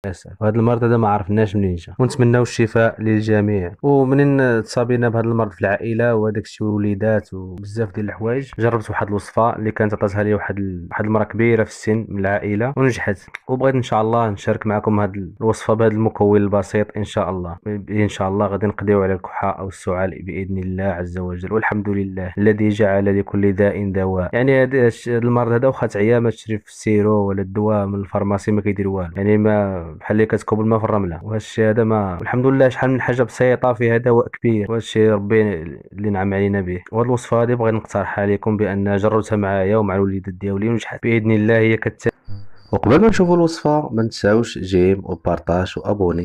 للاسف. وهذا المرض هذا ما عرفناش منين جا، ونتمناو الشفاء للجميع. ومنين تصابينا بهذا المرض في العائله وهذاك الشيء، والوليدات وبزاف ديال الحوايج، جربت واحد الوصفه اللي كانت عطاتها لي واحد المراه كبيره في السن من العائله ونجحت. وبغيت ان شاء الله نشارك معكم هذه الوصفه بهذا المكون البسيط. ان شاء الله غادي نقضيو على الكحه او السعال باذن الله عز وجل. والحمد لله الذي جعل لكل داء دواء. يعني هذا المرض هذا واخا تعيا ما تشري في السيرو ولا الدواء من الفارماسي ما كيدير والو، يعني ما بحال اللي كتكب الماء في الرمله. وهذا الشيء هذا ما الحمد لله شحال من حاجه بسيطه فيها دواء كبير، وهذا الشيء ربي اللي نعم علينا به. وهذه الوصفه هذه بغيت نقترحها عليكم بان جربتها معايا ومع الوليدات ديالي ونجحت باذن الله. هي وقبل ما نشوفوا الوصفه ما تنساوش جيم وبارطاج وابوني.